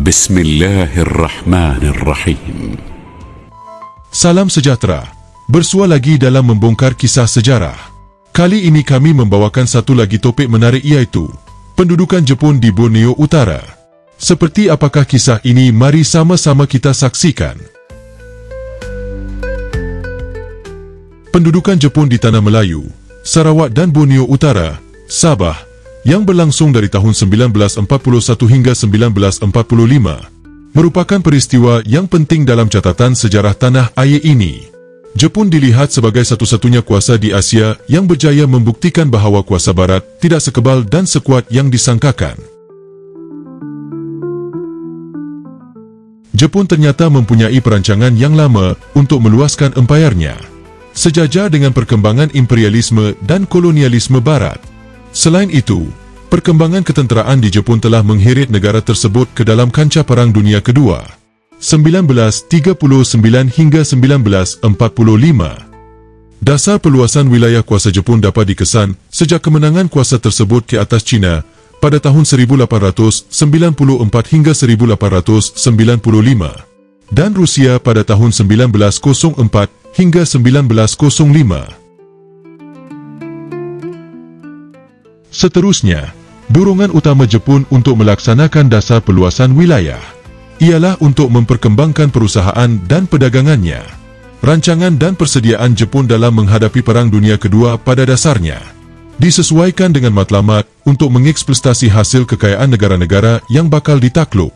Bismillahirrahmanirrahim. Salam sejahtera. Bersua lagi dalam membongkar kisah sejarah. Kali ini kami membawakan satu lagi topik menarik, iaitu pendudukan Jepun di Borneo Utara. Seperti apakah kisah ini? Mari sama-sama kita saksikan. Pendudukan Jepun di Tanah Melayu, Sarawak dan Borneo Utara, Sabah, yang berlangsung dari tahun 1941 hingga 1945, merupakan peristiwa yang penting dalam catatan sejarah tanah air ini. Jepun dilihat sebagai satu-satunya kuasa di Asia yang berjaya membuktikan bahawa kuasa Barat tidak sekebal dan sekuat yang disangkakan. Jepun ternyata mempunyai perancangan yang lama untuk meluaskan empayarnya, sejajar dengan perkembangan imperialisme dan kolonialisme Barat. Selain itu, perkembangan ketenteraan di Jepun telah mengheret negara tersebut ke dalam kancah Perang Dunia Kedua, 1939 hingga 1945. Dasar perluasan wilayah kuasa Jepun dapat dikesan sejak kemenangan kuasa tersebut ke atas China pada tahun 1894 hingga 1895 dan Rusia pada tahun 1904 hingga 1905. Seterusnya, dorongan utama Jepun untuk melaksanakan dasar perluasan wilayah ialah untuk memperkembangkan perusahaan dan perdagangannya. Rancangan dan persediaan Jepun dalam menghadapi Perang Dunia Kedua pada dasarnya disesuaikan dengan matlamat untuk mengeksploitasi hasil kekayaan negara-negara yang bakal ditakluk.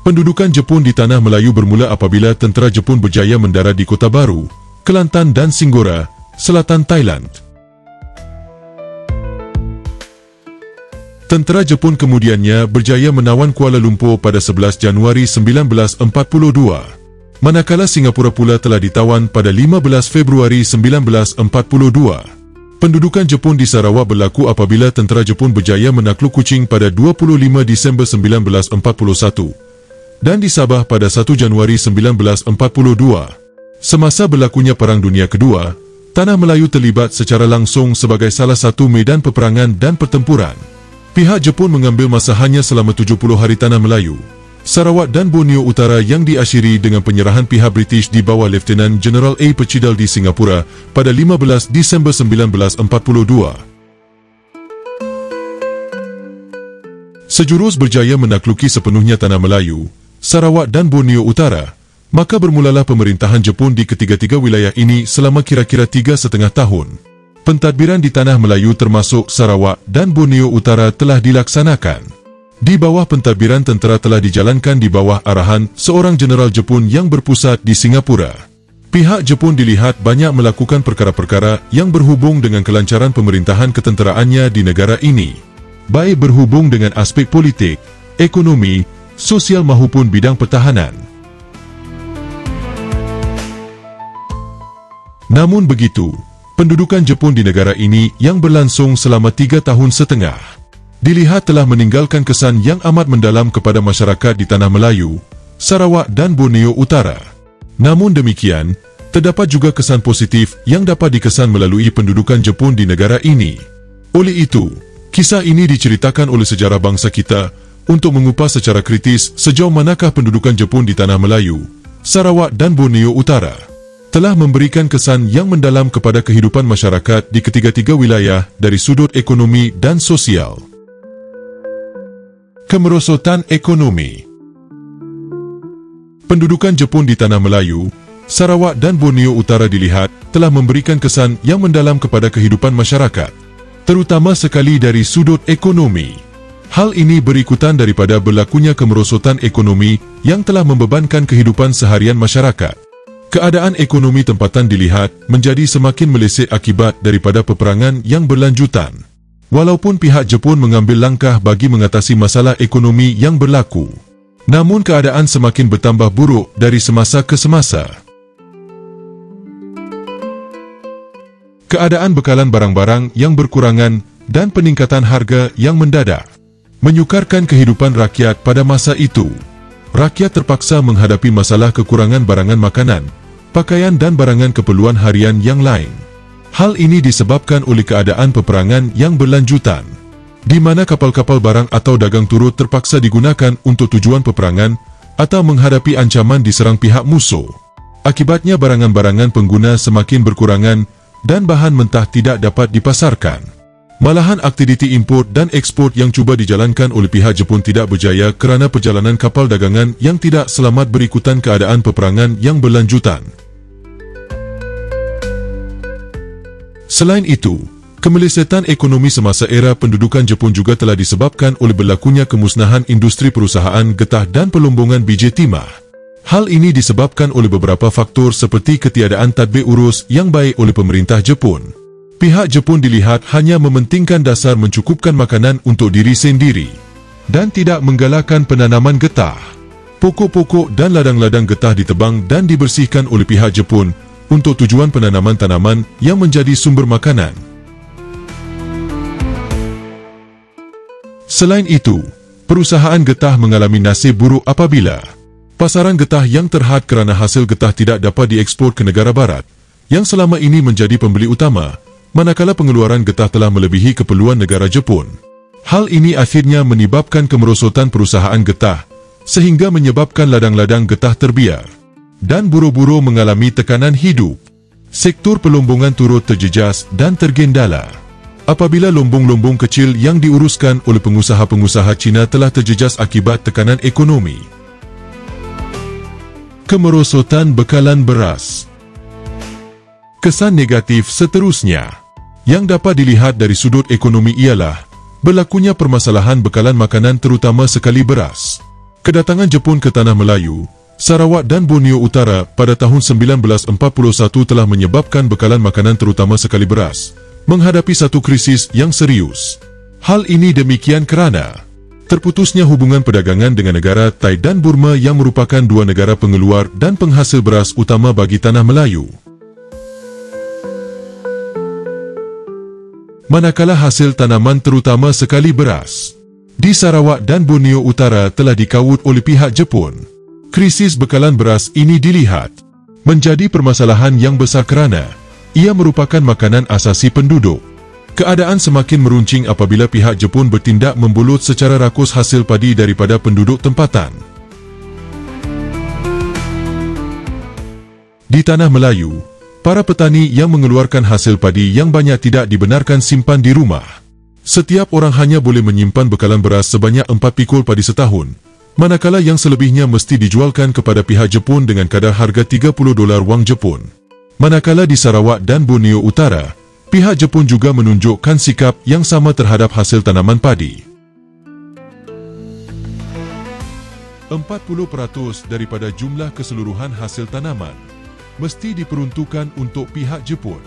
Pendudukan Jepun di Tanah Melayu bermula apabila tentera Jepun berjaya mendarat di Kota Baru, Kelantan dan Singgora, selatan Thailand. Tentera Jepun kemudiannya berjaya menawan Kuala Lumpur pada 11 Januari 1942, manakala Singapura pula telah ditawan pada 15 Februari 1942. Pendudukan Jepun di Sarawak berlaku apabila tentera Jepun berjaya menakluk Kuching pada 25 Disember 1941 dan di Sabah pada 1 Januari 1942. Semasa berlakunya Perang Dunia Kedua, Tanah Melayu terlibat secara langsung sebagai salah satu medan peperangan dan pertempuran. Pihak Jepun mengambil masa hanya selama 70 hari Tanah Melayu, Sarawak dan Borneo Utara yang diakhiri dengan penyerahan pihak British di bawah Lieutenant General A. Percidal di Singapura pada 15 Disember 1942. Sejurus berjaya menakluki sepenuhnya Tanah Melayu, Sarawak dan Borneo Utara, maka bermulalah pemerintahan Jepun di ketiga-tiga wilayah ini selama kira-kira 3,5 tahun. Pentadbiran di Tanah Melayu termasuk Sarawak dan Borneo Utara telah dilaksanakan. Di bawah pentadbiran tentera telah dijalankan di bawah arahan seorang jeneral Jepun yang berpusat di Singapura. Pihak Jepun dilihat banyak melakukan perkara-perkara yang berhubung dengan kelancaran pemerintahan ketenteraannya di negara ini, baik berhubung dengan aspek politik, ekonomi, sosial maupun bidang pertahanan. Namun begitu, pendudukan Jepun di negara ini yang berlangsung selama 3,5 tahun dilihat telah meninggalkan kesan yang amat mendalam kepada masyarakat di Tanah Melayu, Sarawak dan Borneo Utara. Namun demikian, terdapat juga kesan positif yang dapat dikesan melalui pendudukan Jepun di negara ini. Oleh itu, kisah ini diceritakan oleh sejarah bangsa kita untuk mengupas secara kritis sejauh manakah pendudukan Jepun di Tanah Melayu, Sarawak dan Borneo Utara telah memberikan kesan yang mendalam kepada kehidupan masyarakat di ketiga-tiga wilayah dari sudut ekonomi dan sosial. Kemerosotan ekonomi. Pendudukan Jepun di Tanah Melayu, Sarawak dan Borneo Utara dilihat telah memberikan kesan yang mendalam kepada kehidupan masyarakat, terutama sekali dari sudut ekonomi. Hal ini berikutan daripada berlakunya kemerosotan ekonomi yang telah membebankan kehidupan seharian masyarakat. Keadaan ekonomi tempatan dilihat menjadi semakin meleset akibat daripada peperangan yang berlanjutan. Walaupun pihak Jepun mengambil langkah bagi mengatasi masalah ekonomi yang berlaku, namun keadaan semakin bertambah buruk dari semasa ke semasa. Keadaan bekalan barang-barang yang berkurangan dan peningkatan harga yang mendadak menyukarkan kehidupan rakyat pada masa itu. Rakyat terpaksa menghadapi masalah kekurangan barangan makanan, pakaian dan barangan keperluan harian yang lain. Hal ini disebabkan oleh keadaan peperangan yang berlanjutan, di mana kapal-kapal barang atau dagang turut terpaksa digunakan untuk tujuan peperangan atau menghadapi ancaman diserang pihak musuh. Akibatnya barangan-barangan pengguna semakin berkurangan dan bahan mentah tidak dapat dipasarkan. Malahan aktiviti import dan ekspor yang cuba dijalankan oleh pihak Jepun tidak berjaya kerana perjalanan kapal dagangan yang tidak selamat berikutan keadaan peperangan yang berlanjutan. Selain itu, kemelesetan ekonomi semasa era pendudukan Jepun juga telah disebabkan oleh berlakunya kemusnahan industri perusahaan getah dan pelombongan biji timah. Hal ini disebabkan oleh beberapa faktor seperti ketiadaan tadbir urus yang baik oleh pemerintah Jepun. Pihak Jepun dilihat hanya mementingkan dasar mencukupkan makanan untuk diri sendiri dan tidak menggalakkan penanaman getah. Pokok-pokok dan ladang-ladang getah ditebang dan dibersihkan oleh pihak Jepun untuk tujuan penanaman tanaman yang menjadi sumber makanan. Selain itu, perusahaan getah mengalami nasib buruk apabila pasaran getah yang terhad kerana hasil getah tidak dapat diekspor ke negara barat yang selama ini menjadi pembeli utama, manakala pengeluaran getah telah melebihi keperluan negara Jepun. Hal ini akhirnya menyebabkan kemerosotan perusahaan getah sehingga menyebabkan ladang-ladang getah terbiar dan buruh-buruh mengalami tekanan hidup. Sektor pelombongan turut terjejas dan tergendala apabila lombong-lombong kecil yang diuruskan oleh pengusaha-pengusaha Cina telah terjejas akibat tekanan ekonomi. Kemerosotan bekalan beras. Kesan negatif seterusnya yang dapat dilihat dari sudut ekonomi ialah berlakunya permasalahan bekalan makanan terutama sekali beras. Kedatangan Jepun ke Tanah Melayu, Sarawak dan Borneo Utara pada tahun 1941 telah menyebabkan bekalan makanan terutama sekali beras menghadapi satu krisis yang serius. Hal ini demikian kerana terputusnya hubungan perdagangan dengan negara Thai dan Burma yang merupakan dua negara pengeluar dan penghasil beras utama bagi Tanah Melayu. Manakala hasil tanaman terutama sekali beras di Sarawak dan Borneo Utara telah dikawut oleh pihak Jepun, krisis bekalan beras ini dilihat menjadi permasalahan yang besar kerana ia merupakan makanan asasi penduduk. Keadaan semakin meruncing apabila pihak Jepun bertindak membulut secara rakus hasil padi daripada penduduk tempatan. Di Tanah Melayu, para petani yang mengeluarkan hasil padi yang banyak tidak dibenarkan simpan di rumah. Setiap orang hanya boleh menyimpan bekalan beras sebanyak 4 pikul padi setahun, manakala yang selebihnya mesti dijualkan kepada pihak Jepun dengan kadar harga $30 wang Jepun. Manakala di Sarawak dan Borneo Utara, pihak Jepun juga menunjukkan sikap yang sama terhadap hasil tanaman padi. 40% daripada jumlah keseluruhan hasil tanaman mesti diperuntukkan untuk pihak Jepun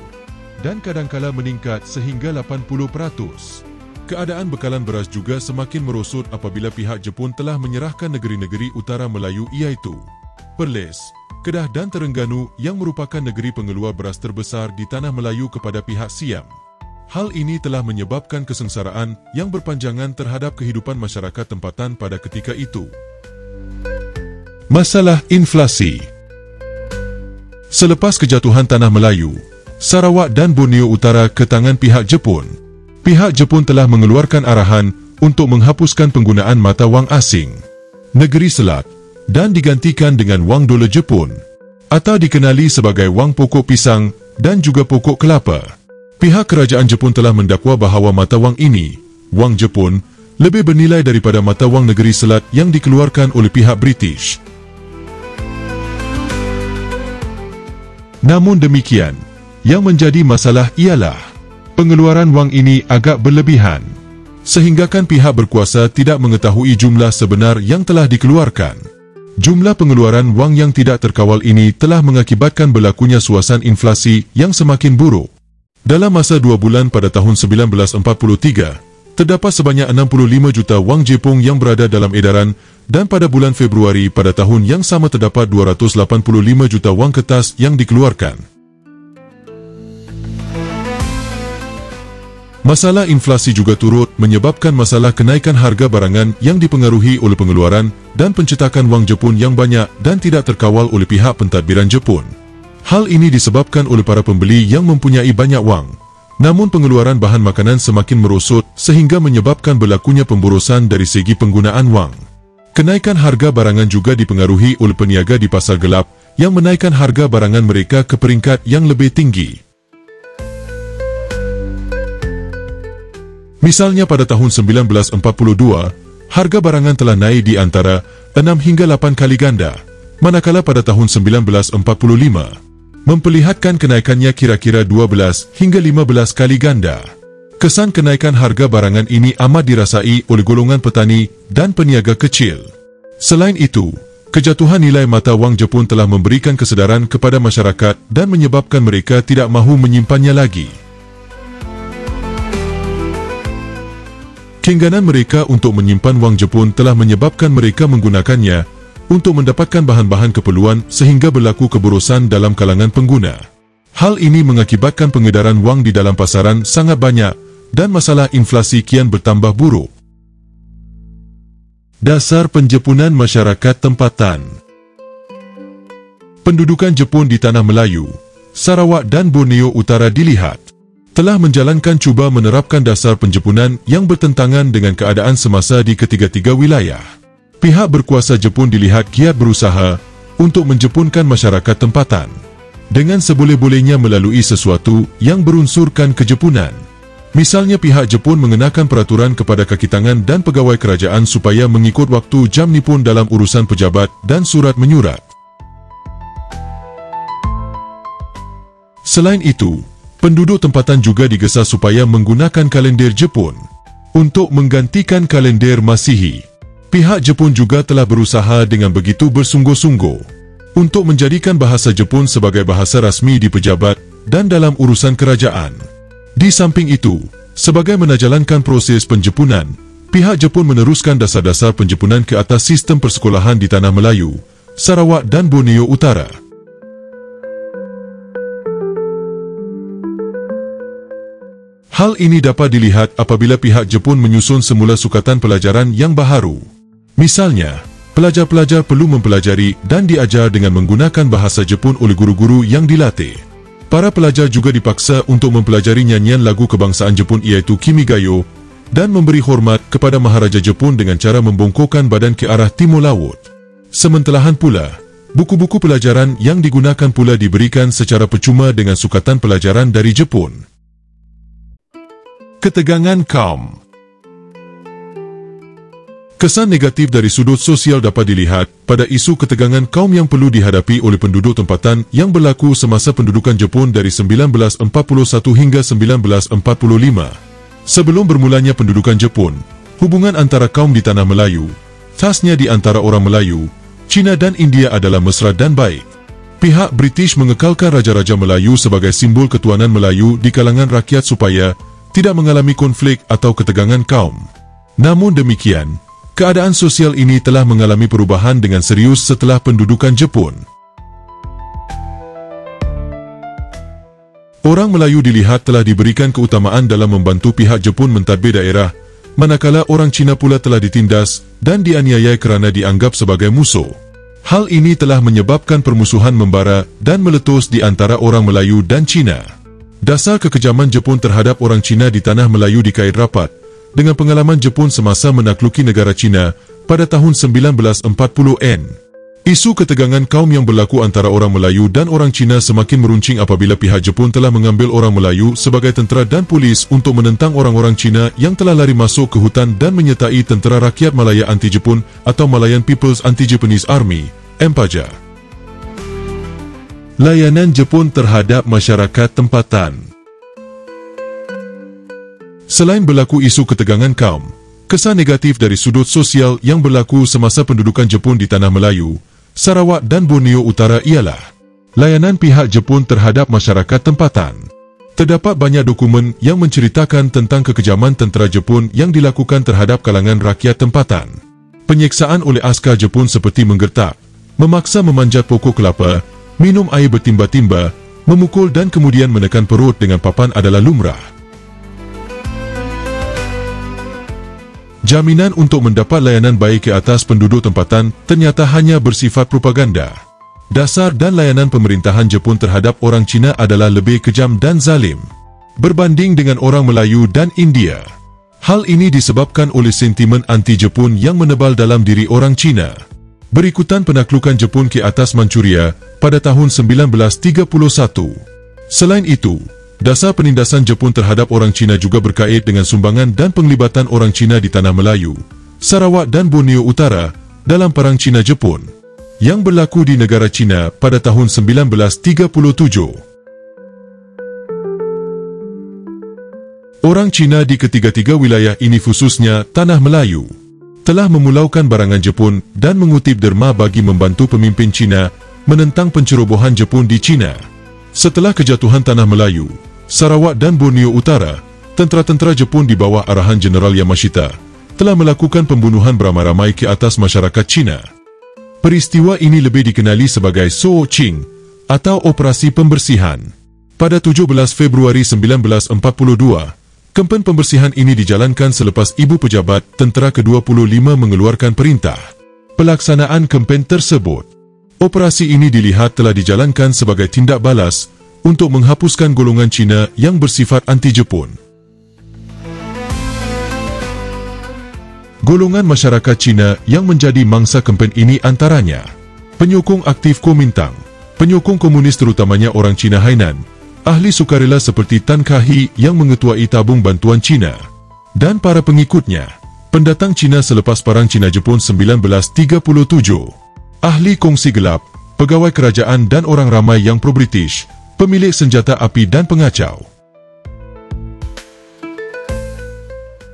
dan kadangkala meningkat sehingga 80%. Keadaan bekalan beras juga semakin merosot apabila pihak Jepun telah menyerahkan negeri-negeri utara Melayu iaitu Perlis, Kedah dan Terengganu yang merupakan negeri pengeluar beras terbesar di Tanah Melayu kepada pihak Siam. Hal ini telah menyebabkan kesengsaraan yang berpanjangan terhadap kehidupan masyarakat tempatan pada ketika itu. Masalah inflasi. Selepas kejatuhan Tanah Melayu, Sarawak dan Borneo Utara ke tangan pihak Jepun, pihak Jepun telah mengeluarkan arahan untuk menghapuskan penggunaan mata wang asing, negeri selat, dan digantikan dengan wang dolar Jepun, atau dikenali sebagai wang pokok pisang dan juga pokok kelapa. Pihak kerajaan Jepun telah mendakwa bahawa mata wang ini, wang Jepun, lebih bernilai daripada mata wang negeri selat yang dikeluarkan oleh pihak British. Namun demikian, yang menjadi masalah ialah pengeluaran wang ini agak berlebihan, sehinggakan pihak berkuasa tidak mengetahui jumlah sebenar yang telah dikeluarkan. Jumlah pengeluaran wang yang tidak terkawal ini telah mengakibatkan berlakunya suasana inflasi yang semakin buruk. Dalam masa 2 bulan pada tahun 1943, terdapat sebanyak 65 juta wang Jepun yang berada dalam edaran dan pada bulan Februari pada tahun yang sama terdapat 285 juta wang kertas yang dikeluarkan. Masalah inflasi juga turut menyebabkan masalah kenaikan harga barangan yang dipengaruhi oleh pengeluaran dan pencetakan wang Jepun yang banyak dan tidak terkawal oleh pihak pentadbiran Jepun. Hal ini disebabkan oleh para pembeli yang mempunyai banyak wang. Namun pengeluaran bahan makanan semakin merosot sehingga menyebabkan berlakunya pemborosan dari segi penggunaan wang. Kenaikan harga barangan juga dipengaruhi oleh peniaga di pasar gelap yang menaikkan harga barangan mereka ke peringkat yang lebih tinggi. Misalnya pada tahun 1942, harga barangan telah naik di antara 6 hingga 8 kali ganda, manakala pada tahun 1945, memperlihatkan kenaikannya kira-kira 12 hingga 15 kali ganda. Kesan kenaikan harga barangan ini amat dirasai oleh golongan petani dan peniaga kecil. Selain itu, kejatuhan nilai mata wang Jepun telah memberikan kesedaran kepada masyarakat dan menyebabkan mereka tidak mahu menyimpannya lagi. Kengganan mereka untuk menyimpan wang Jepun telah menyebabkan mereka menggunakannya untuk mendapatkan bahan-bahan keperluan sehingga berlaku keborosan dalam kalangan pengguna. Hal ini mengakibatkan pengedaran wang di dalam pasaran sangat banyak dan masalah inflasi kian bertambah buruk. Dasar penjepunan masyarakat tempatan. Pendudukan Jepun di Tanah Melayu, Sarawak dan Borneo Utara dilihat telah menjalankan cuba menerapkan dasar penjepunan yang bertentangan dengan keadaan semasa di ketiga-tiga wilayah. Pihak berkuasa Jepun dilihat giat berusaha untuk menjepunkan masyarakat tempatan dengan seboleh-bolehnya melalui sesuatu yang berunsurkan kejepunan. Misalnya pihak Jepun mengenakan peraturan kepada kaki tangan dan pegawai kerajaan supaya mengikut waktu jam nipun dalam urusan pejabat dan surat menyurat. Selain itu, penduduk tempatan juga digesa supaya menggunakan kalender Jepun untuk menggantikan kalender Masihi. Pihak Jepun juga telah berusaha dengan begitu bersungguh-sungguh untuk menjadikan bahasa Jepun sebagai bahasa rasmi di pejabat dan dalam urusan kerajaan. Di samping itu, sebagai menjalankan proses penjepunan, pihak Jepun meneruskan dasar-dasar penjepunan ke atas sistem persekolahan di Tanah Melayu, Sarawak dan Borneo Utara. Hal ini dapat dilihat apabila pihak Jepun menyusun semula sukatan pelajaran yang baharu. Misalnya, pelajar-pelajar perlu mempelajari dan diajar dengan menggunakan bahasa Jepun oleh guru-guru yang dilatih. Para pelajar juga dipaksa untuk mempelajari nyanyian lagu kebangsaan Jepun iaitu Kimigayo dan memberi hormat kepada Maharaja Jepun dengan cara membongkokkan badan ke arah timur laut. Sementelahan pula, buku-buku pelajaran yang digunakan pula diberikan secara percuma dengan sukatan pelajaran dari Jepun. Ketegangan kaum. Kesan negatif dari sudut sosial dapat dilihat pada isu ketegangan kaum yang perlu dihadapi oleh penduduk tempatan yang berlaku semasa pendudukan Jepun dari 1941 hingga 1945. Sebelum bermulanya pendudukan Jepun, hubungan antara kaum di Tanah Melayu, khasnya di antara orang Melayu, Cina dan India adalah mesra dan baik. Pihak British mengekalkan Raja-Raja Melayu sebagai simbol ketuanan Melayu di kalangan rakyat supaya tidak mengalami konflik atau ketegangan kaum. Namun demikian, keadaan sosial ini telah mengalami perubahan dengan serius setelah pendudukan Jepun. Orang Melayu dilihat telah diberikan keutamaan dalam membantu pihak Jepun mentadbir daerah, manakala orang Cina pula telah ditindas dan dianiaya kerana dianggap sebagai musuh. Hal ini telah menyebabkan permusuhan membara dan meletus di antara orang Melayu dan Cina. Dasar kekejaman Jepun terhadap orang Cina di Tanah Melayu dikait rapat dengan pengalaman Jepun semasa menakluki negara Cina pada tahun 1940-an. Isu ketegangan kaum yang berlaku antara orang Melayu dan orang Cina semakin meruncing apabila pihak Jepun telah mengambil orang Melayu sebagai tentera dan polis untuk menentang orang-orang Cina yang telah lari masuk ke hutan dan menyertai Tentera Rakyat Malaya Anti-Jepun atau Malayan People's Anti-Japanese Army, MPAJA. Layanan Jepun terhadap masyarakat tempatan. Selain berlaku isu ketegangan kaum, kesan negatif dari sudut sosial yang berlaku semasa pendudukan Jepun di Tanah Melayu, Sarawak dan Borneo Utara ialah layanan pihak Jepun terhadap masyarakat tempatan. Terdapat banyak dokumen yang menceritakan tentang kekejaman tentera Jepun yang dilakukan terhadap kalangan rakyat tempatan. Penyiksaan oleh askar Jepun seperti menggertak, memaksa memanjat pokok kelapa, minum air bertimba-timba, memukul dan kemudian menekan perut dengan papan adalah lumrah. Jaminan untuk mendapat layanan baik ke atas penduduk tempatan ternyata hanya bersifat propaganda. Dasar dan layanan pemerintahan Jepun terhadap orang Cina adalah lebih kejam dan zalim berbanding dengan orang Melayu dan India. Hal ini disebabkan oleh sentimen anti-Jepun yang menebal dalam diri orang Cina. Berikutan penaklukan Jepun ke atas Manchuria pada tahun 1931. Selain itu, dasar penindasan Jepun terhadap orang Cina juga berkait dengan sumbangan dan penglibatan orang Cina di Tanah Melayu, Sarawak dan Borneo Utara dalam Perang Cina-Jepun yang berlaku di negara Cina pada tahun 1937. Orang Cina di ketiga-tiga wilayah ini khususnya Tanah Melayu telah memulaukan barangan Jepun dan mengutip derma bagi membantu pemimpin Cina menentang pencerobohan Jepun di Cina. Setelah kejatuhan Tanah Melayu, Sarawak dan Borneo Utara, tentera-tentera Jepun di bawah arahan Jeneral Yamashita telah melakukan pembunuhan beramai-ramai ke atas masyarakat Cina. Peristiwa ini lebih dikenali sebagai Shuo Qing atau Operasi Pembersihan. Pada 17 Februari 1942, kempen pembersihan ini dijalankan selepas Ibu Pejabat Tentera ke-25 mengeluarkan perintah pelaksanaan kempen tersebut. Operasi ini dilihat telah dijalankan sebagai tindak balas untuk menghapuskan golongan Cina yang bersifat anti-Jepun. Golongan masyarakat Cina yang menjadi mangsa kempen ini antaranya penyokong aktif Kuomintang, penyokong komunis terutamanya orang Cina Hainan, ahli sukarela seperti Tan Kah-hee yang mengetuai tabung bantuan Cina, dan para pengikutnya, pendatang Cina selepas Perang Cina-Jepun 1937, ahli kongsi gelap, pegawai kerajaan dan orang ramai yang pro-British, pemilik senjata api dan pengacau.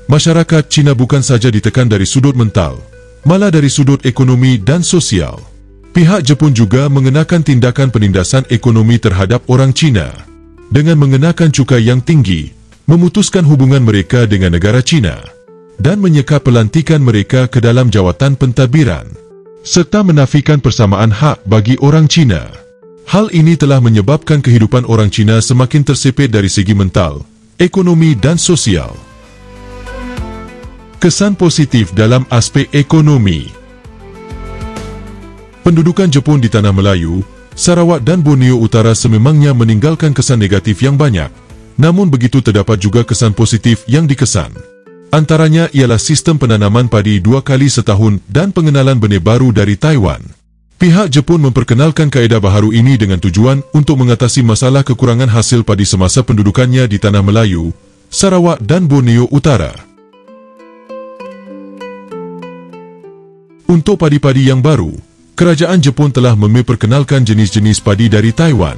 Masyarakat Cina bukan saja ditekan dari sudut mental, malah dari sudut ekonomi dan sosial. Pihak Jepun juga mengenakan tindakan penindasan ekonomi terhadap orang Cina dengan mengenakan cukai yang tinggi, memutuskan hubungan mereka dengan negara Cina, dan menyeka pelantikan mereka ke dalam jawatan pentadbiran, serta menafikan persamaan hak bagi orang Cina. Hal ini telah menyebabkan kehidupan orang Cina semakin tersepit dari segi mental, ekonomi dan sosial. Kesan positif dalam aspek ekonomi. Pendudukan Jepun di Tanah Melayu, Sarawak dan Borneo Utara sememangnya meninggalkan kesan negatif yang banyak, namun begitu terdapat juga kesan positif yang dikesan. Antaranya ialah sistem penanaman padi 2 kali setahun dan pengenalan benih baru dari Taiwan. Pihak Jepun memperkenalkan kaedah baharu ini dengan tujuan untuk mengatasi masalah kekurangan hasil padi semasa pendudukannya di Tanah Melayu, Sarawak dan Borneo Utara. Untuk padi-padi yang baru, Kerajaan Jepun telah memperkenalkan jenis-jenis padi dari Taiwan.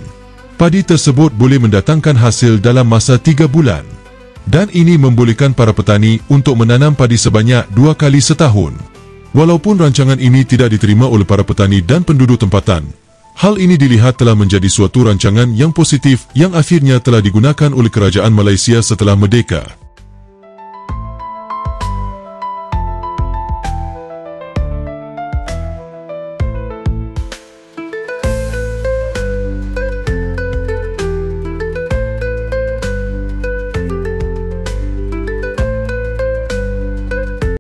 Padi tersebut boleh mendatangkan hasil dalam masa 3 bulan. Dan ini membolehkan para petani untuk menanam padi sebanyak 2 kali setahun. Walaupun rancangan ini tidak diterima oleh para petani dan penduduk tempatan, hal ini dilihat telah menjadi suatu rancangan yang positif yang akhirnya telah digunakan oleh Kerajaan Malaysia setelah merdeka.